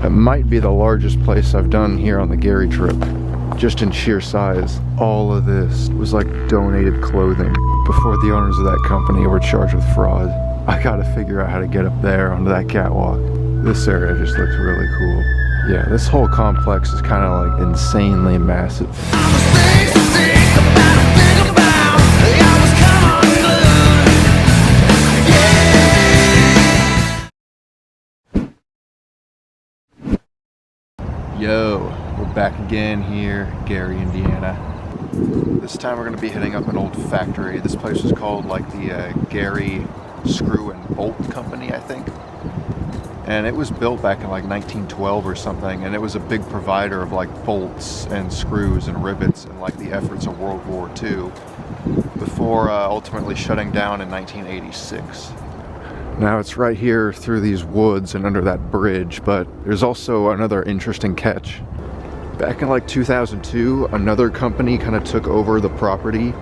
That might be the largest place I've done here on the Gary trip, just in sheer size. All of this was like donated clothing before the owners of that company were charged with fraud. I gotta figure out how to get up there onto that catwalk. This area just looks really cool. Yeah, this whole complex is kind of like insanely massive. Yo, we're back again here, Gary, Indiana. This time we're going to be hitting up an old factory. This place was called like the Gary Screw and Bolt Company, I think. And it was built back in like 1912 or something, and it was a big provider of like bolts and screws and rivets in like the efforts of World War II before ultimately shutting down in 1986. Now it's right here through these woods and under that bridge, but there's also another interesting catch. Back in like 2002, another company kind of took over the property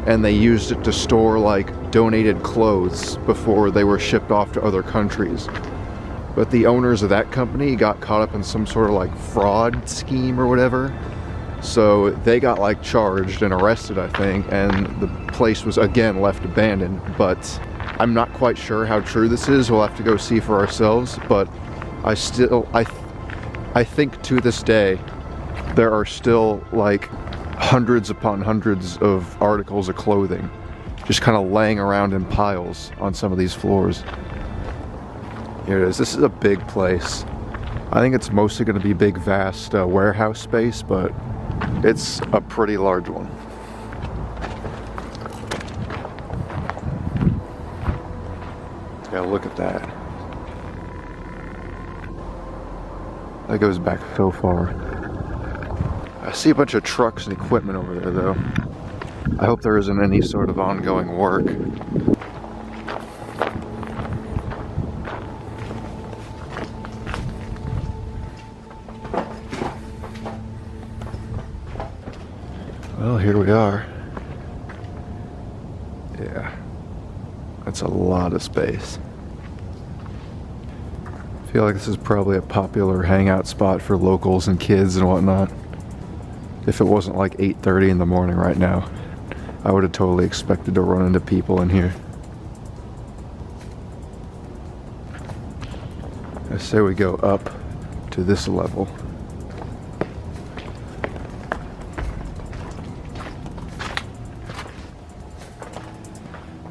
and they used it to store like donated clothes before they were shipped off to other countries. But the owners of that company got caught up in some sort of like fraud scheme or whatever. So they got like charged and arrested, I think, and the place was again left abandoned. But I'm not quite sure how true this is. We'll have to go see for ourselves. But I think to this day, there are still like hundreds upon hundreds of articles of clothing just kind of laying around in piles on some of these floors. Here it is. This is a big place. I think it's mostly going to be big, vast warehouse space, but it's a pretty large one. Yeah, look at that. That goes back so far. I see a bunch of trucks and equipment over there, though. I hope there isn't any sort of ongoing work. Well, here we are. Yeah, that's a lot of space. I feel like this is probably a popular hangout spot for locals and kids and whatnot. If it wasn't like 8:30 in the morning right now, I would have totally expected to run into people in here. I say we go up to this level.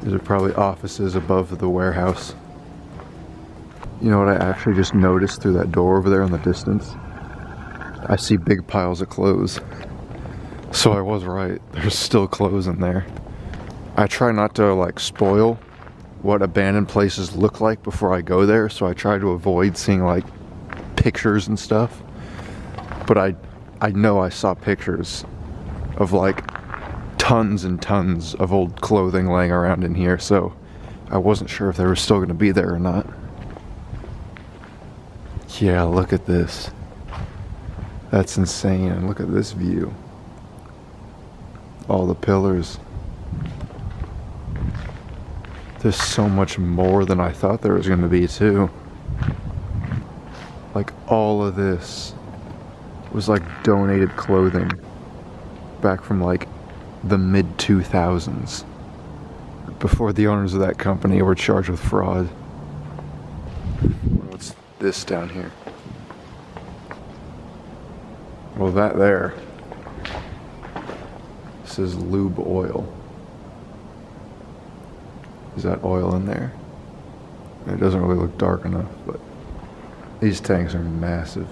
These are probably offices above the warehouse. You know what I actually just noticed through that door over there in the distance? I see big piles of clothes. So I was right, there's still clothes in there. I try not to like spoil what abandoned places look like before I go there, so I try to avoid seeing like pictures and stuff. But I know I saw pictures of like tons and tons of old clothing laying around in here, so I wasn't sure if they were still going to be there or not. Yeah, look at this. That's insane. Look at this view. All the pillars. There's so much more than I thought there was going to be, too. Like, all of this was like donated clothing back from like the mid-2000s, before the owners of that company were charged with fraud. What's this down here? Well, that there says lube oil. Is that oil in there? It doesn't really look dark enough, but these tanks are massive.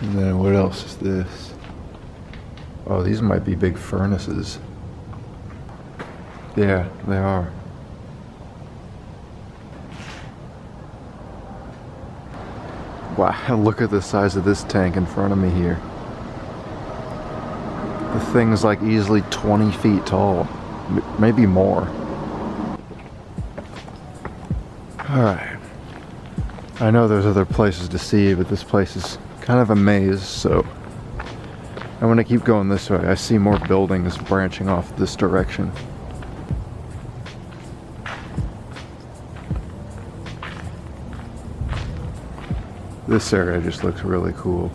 And then what else is this? Oh, these might be big furnaces. Yeah, they are. Wow, look at the size of this tank in front of me here. The thing is like easily 20 feet tall, maybe more. Alright. I know there's other places to see, but this place is kind of a maze, so I'm gonna keep going this way. I see more buildings branching off this direction. This area just looks really cool.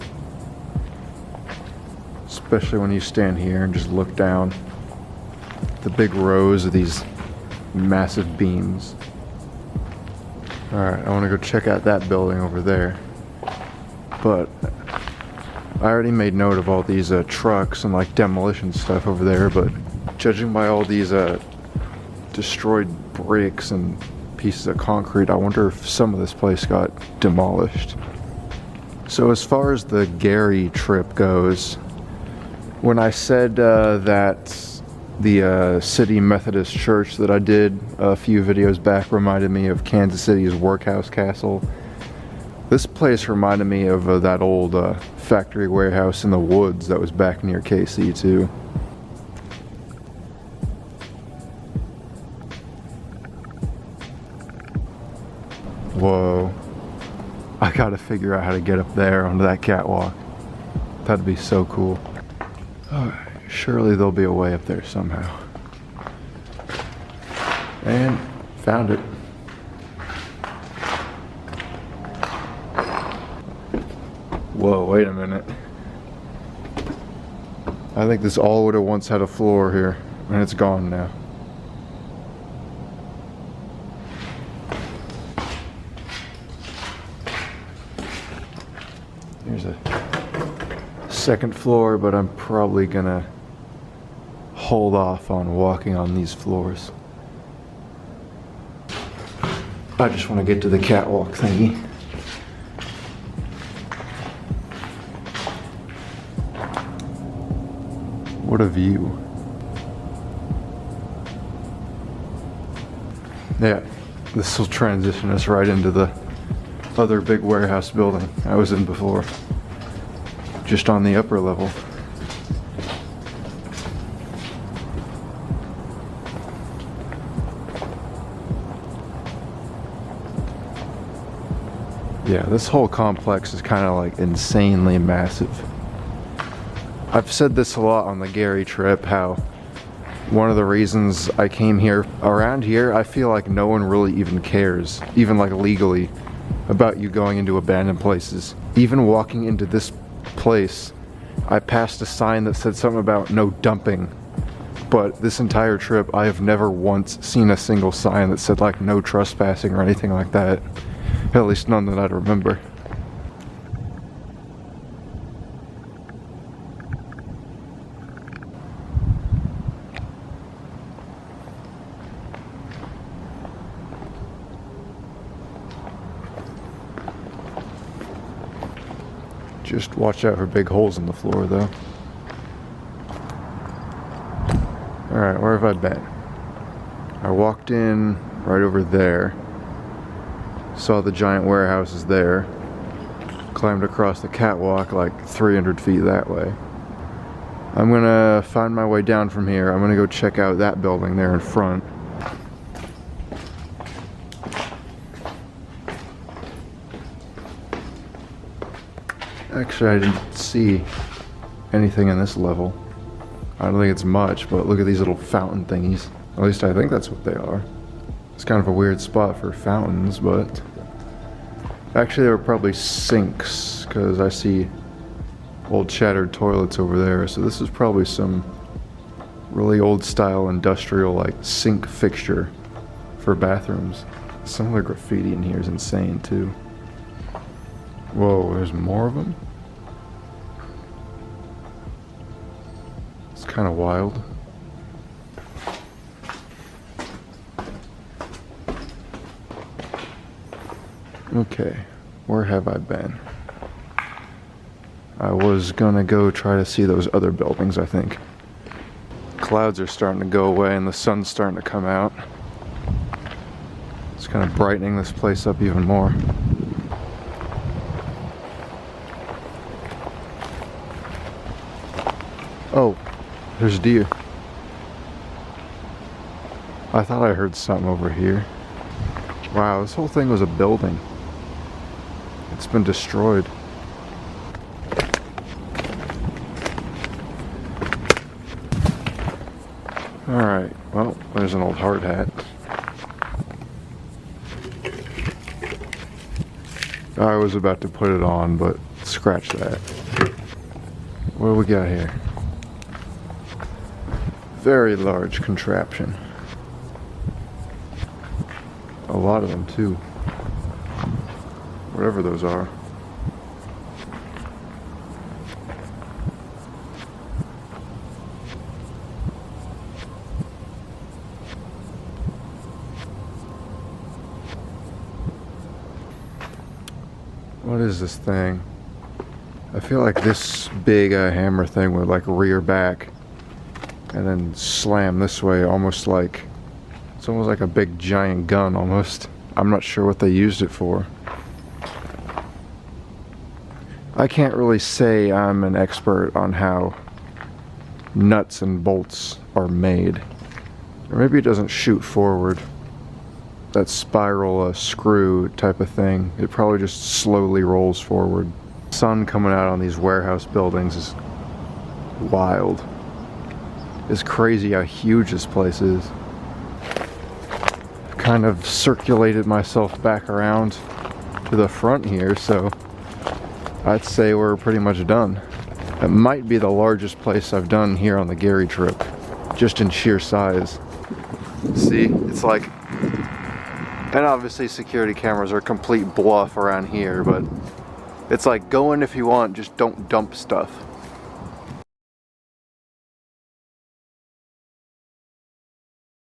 Especially when you stand here and just look down. The big rows of these massive beams. Alright, I want to go check out that building over there. But I already made note of all these trucks and like demolition stuff over there, but judging by all these destroyed bricks and pieces of concrete, I wonder if some of this place got demolished. So as far as the Gary trip goes, when I said that the City Methodist Church that I did a few videos back reminded me of Kansas City's Workhouse Castle, this place reminded me of that old factory warehouse in the woods that was back near KC too. Whoa. I gotta figure out how to get up there onto that catwalk. That'd be so cool. Oh, surely there'll be a way up there somehow. And found it. Whoa, wait a minute. I think this all would have once had a floor here, and it's gone now. There's a second floor, but I'm probably gonna hold off on walking on these floors. I just want to get to the catwalk thingy. What a view. Yeah, this will transition us right into the other big warehouse building I was in before. Just on the upper level. Yeah, this whole complex is kind of like insanely massive. I've said this a lot on the Gary trip, how one of the reasons I came here, around here, I feel like no one really even cares, even like legally, about you going into abandoned places. Even walking into this place, I passed a sign that said something about no dumping, but this entire trip I have never once seen a single sign that said like no trespassing or anything like that. At least none that I'd remember. Just watch out for big holes in the floor though. Alright, where have I been? I walked in right over there. Saw the giant warehouses there. Climbed across the catwalk like 300 feet that way. I'm gonna find my way down from here. I'm gonna go check out that building there in front. Actually, I didn't see anything in this level. I don't think it's much, but look at these little fountain thingies. At least I think that's what they are. It's kind of a weird spot for fountains, but actually they were probably sinks, because I see old shattered toilets over there. So this is probably some really old style industrial like sink fixture for bathrooms. Some of the graffiti in here is insane too. Whoa, there's more of them? It's kind of wild. Okay, where have I been? I was gonna go try to see those other buildings, I think. Clouds are starting to go away and the sun's starting to come out. It's kind of brightening this place up even more. Oh, there's deer. I thought I heard something over here. Wow, this whole thing was a building. It's been destroyed. Alright, well, there's an old hard hat. I was about to put it on, but scratch that. What do we got here? Very large contraption. A lot of them too. Whatever those are. What is this thing? I feel like this big hammer thing would like rear back and then slam this way, almost like it's almost like a big giant gun almost. I'm not sure what they used it for. I can't really say I'm an expert on how nuts and bolts are made. Or maybe it doesn't shoot forward. That spiral screw type of thing. It probably just slowly rolls forward. Sun coming out on these warehouse buildings is wild. It's crazy how huge this place is. I've kind of circulated myself back around to the front here, so I'd say we're pretty much done. It might be the largest place I've done here on the Gary trip, just in sheer size. See, it's like, and obviously security cameras are a complete bluff around here, but it's like, go in if you want, just don't dump stuff.